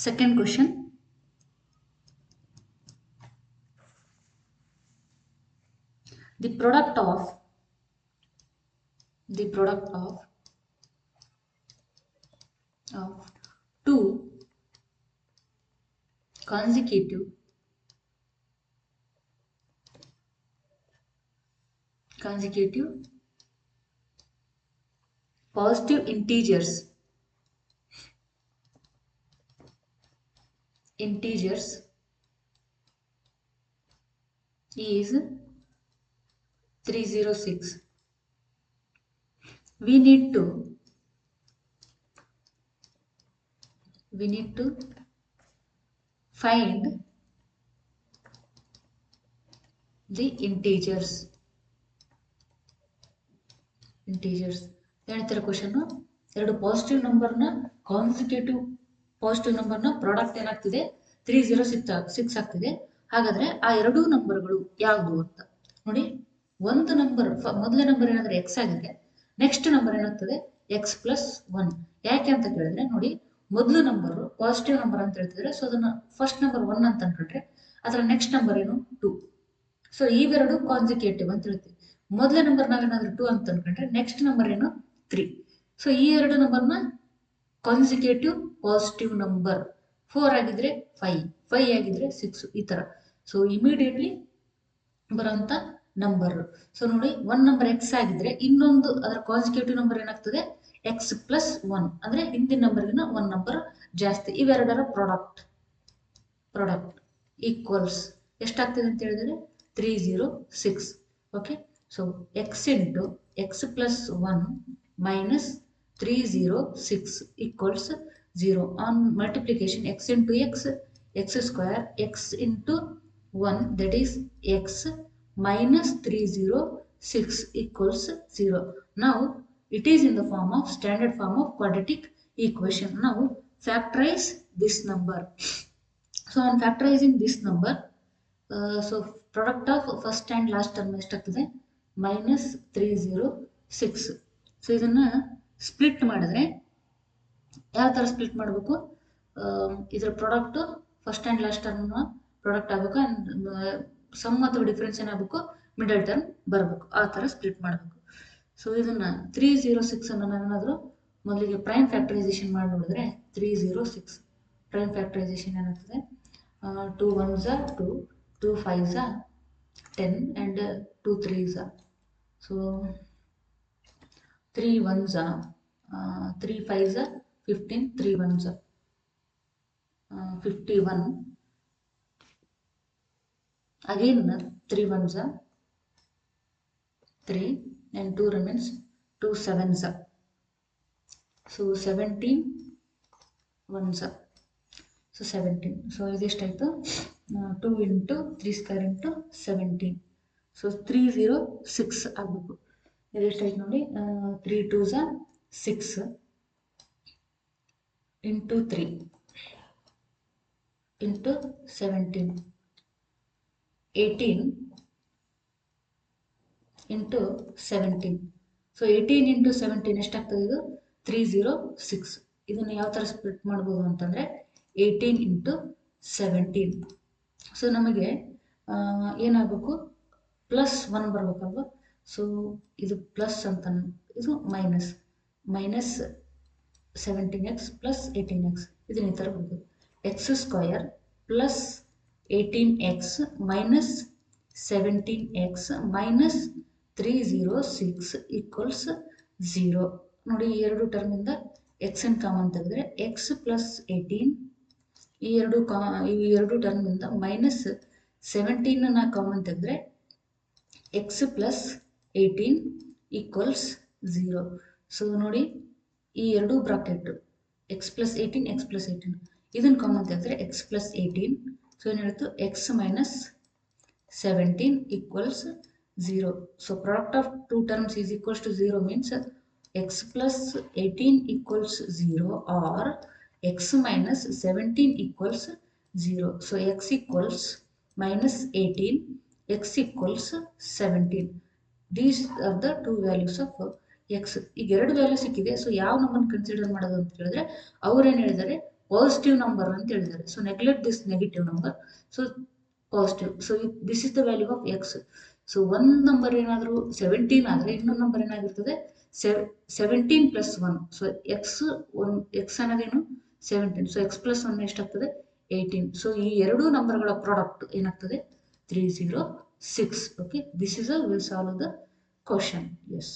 Second question. The product of two consecutive positive integers is 306. We need to find the integers. ಹೇಳ್ತಾರೆ question. ಎರಡು positive ನಂಬರ್ನ consecutive positive ನಂಬರ್ನ product ಏನಾಗ್ತಿದೆ 306 ಆಗ್ತಿದೆ. ಹಾಗಾದ್ರೆ ಆ ಎರಡೂ ನಂಬರ್ಗಳು ಯಾವುದು ಅಂತ ನೋಡಿ. ಒಂದು ನಂಬರ್ ಮೊದಲನೇ ನಂಬರ್ ಏನಾದ್ರೆ ಎಕ್ಸ್ ಆಗಿದೆ, ನೆಕ್ಸ್ಟ್ ನಂಬರ್ ಏನಾಗ್ತದೆ ಎಕ್ಸ್ ಪ್ಲಸ್ 1. ಯಾಕೆ ಅಂತ ಕೇಳಿದ್ರೆ ನೋಡಿ, ಮೊದಲು ನಂಬರ್ ಪಾಸಿಟಿವ್ ನಂಬರ್ ಅಂತ ಹೇಳ್ತಿದ್ರೆ, ಸೊ ಅದನ್ನ ಫಸ್ಟ್ ನಂಬರ್ 1 ಅಂತ ಅನ್ಕೊಂಡ್ರೆ ಅದರ ನೆಕ್ಸ್ಟ್ ನಂಬರ್ ಏನು 2. ಸೊ ಇವೆರಡು ಕಾನ್ಸಿಕ್ಯೂಟಿವ್ ಅಂತ ಹೇಳ್ತೀವಿ. ಮೊದಲನೇ ನಂಬರ್ ನಾವೇನಾದ್ರೂ 2 ಅಂತ ಅನ್ಕೊಂಡ್ರೆ ನೆಕ್ಸ್ಟ್ ನಂಬರ್ ಏನು 3. ಸೊ ಈ ಎರಡು ನಂಬರ್ನ ಕಾನ್ಸಿಕ್ಯೂಟಿವ್ ಪಾಸಿಟಿವ್ ನಂಬರ್. 4 ಆಗಿದ್ರೆ 5 ಆಗಿದ್ರೆ 6 ಈ ತರ. ಸೊ ಇಮಿಡಿಯೇಟ್ಲಿ ಬರುವಂತ ನಂಬರ್. ಸೊ ನೋಡಿ, ಒಂದ್ ನಂಬರ್ ಎಕ್ಸ್ ಆಗಿದ್ರೆ ಇನ್ನೊಂದು ಅದರ ಕಾನ್ಸಿಕ್ಯೂಟಿವ್ ನಂಬರ್ ಏನಾಗ್ತದೆ ಎಕ್ಸ್ ಪ್ಲಸ್ 1, ಅಂದ್ರೆ ಹಿಂದಿನ ನಂಬರ್ಗಿನ 1 ನಂಬರ್ ಜಾಸ್ತಿ. ಇವೆರಡರ ಪ್ರಾಡಕ್ಟ್ ಈಕ್ವಲ್ಸ್ ಎಷ್ಟಾಗ್ತದೆ ಅಂತ ಹೇಳಿದ್ರೆ 306. Okay, so X into X plus 1 minus 306 equals 0. On multiplication, x into x square, x into 1, that is x minus 306 equals 0. Now it is in the form of standard form of quadratic equation. Now factorize this number. So on factorizing this number, so product of first and last term ಎಷ್ಟಾಗ್ತದೆ minus 306. So ಇದನ್ನ split ಮಾಡಿದ್ರೆ ಯಾವ ತರ split ಮಾಡಬೇಕು, ಇದರ product first and last term product ಆಗಬೇಕು, some ಅಥವಾ difference ಏನಾಗಬೇಕು ಮಿಡಲ್ ಟರ್ಮ್ ಬರಬೇಕು, ಆ ತರ ಸ್ಪ್ಲಿಟ್ ಮಾಡಬೇಕು. ಸೊ ಇದನ್ನ 306 ಅನ್ನು ನಾವೇನಾದ್ರೂ ಮೊದಲಿಗೆ ಪ್ರೈಮ್ ಫ್ಯಾಕ್ಟರೈಸೇಷನ್ ಮಾಡಿ ನೋಡಿದ್ರೆ 306 ಪ್ರೈಮ್ ಫ್ಯಾಕ್ಟರೈಸೇಷನ್ ಏನಾಗ್ತದೆ 2 1s are 2, 2 5s are 10 and 2 3s are. So 3 1s are 3 5s are 15, 3 1s are 51. Again 3 1s are 3 and 2 remains, 2 7s are. So 17 1s are. So 17. So ಇದು ಎಷ್ಟಾಯ್ತು 2 into 3 square into 17. So 306 ಆಗಬೇಕು. ಇದು ಎಷ್ಟಾಯ್ತು ನೋಡಿ 3 2s are 6 into 3 into 17, 18 into 17. So 18 into 17 ಎಷ್ಟಾಗ್ತದೆ ಇದು 306. ಇದನ್ನು ಯಾವ ತರ ಸ್ಪ್ಲಿಟ್ ಮಾಡ್ಬೋದು ಅಂತಂದ್ರೆ 18 into 17. ಸೊ ನಮಗೆ ಏನಾಗಬೇಕು ಪ್ಲಸ್ 1 ಬರ್ಬೇಕಲ್ವ. ಸೊ ಇದು ಪ್ಲಸ್ ಅಂತ, ಇದು ಮೈನಸ್ 17x ಪ್ಲಸ್ 18x. ಇದನ್ನ ಈ ತರ ಬರ್ಬೋದು, X square plus 18x minus 17x minus 306 equals 0. ನೋಡಿ, ಈ ಎರಡು ಟರ್ಮ್ ಇಂದ ಎಕ್ಸ್ ಅನ್ನು ಕಾಮನ್ ತೆಗೆದ್ರೆ ಎಕ್ಸ್ ಪ್ಲಸ್ 18, ಈ ಎರಡು ಟರ್ಮ್ ಇಂದ ಮೈನಸ್ 17 ಅನ್ನ ಕಾಮನ್ ತೆಗೆದ್ರೆ ಎಕ್ಸ್ ಪ್ಲಸ್ 18 ಈಕ್ವಲ್ಸ್ 0. ಸೊ ನೋಡಿ, ಈ ಎರಡು ಬ್ರಾಕೆಟ್ ಎಕ್ಸ್ ಪ್ಲಸ್ 18 ಇದನ್ನ ಕಾಮನ್ ತೆಗೆದ್ರೆ ಎಕ್ಸ್ ಪ್ಲಸ್ 18. ಸೊ ಏನಿರುತ್ತೋ x minus 17 equals 0. So product of two terms is equals to 0 means x plus 18 equals 0 or x minus 17 equals 0. So x equals minus 18, x equals 17. These are the two values of x. ಈಗ ಎರಡು value ಸಿಕ್ಕಿದೆ. So ಯಾವ number consider ಮಾಡೋದು ಅಂತ ಹೇಳಿದ್ರೆ ಅವ್ರೇನು ಹೇಳಿದ್ದಾರೆ, positive number ಅಂತ ಹೇಳಿದ್ದಾರೆ. So neglect this negative number. So positive. So this is the value of x. So ಒಂದು ನಂಬರ್ ಏನಾದರೂ 17 ಆದರೆ ಇನ್ನೊಂದು ನಂಬರ್ ಏನಾಗಿರ್ತದೆ 17 ಪ್ಲಸ್ 1. ಸೊ ಎಕ್ಸ್ ಅನ್ನೋದೇನು 17. ಸೊ ಎಕ್ಸ್ ಪ್ಲಸ್ 1 ಎಷ್ಟಾಗ್ತದೆ 18. ಸೊ ಈ ಎರಡೂ ನಂಬರ್ಗಳ ಪ್ರಾಡಕ್ಟ್ ಏನಾಗ್ತದೆ 306. Okay, this is will solve the question. S.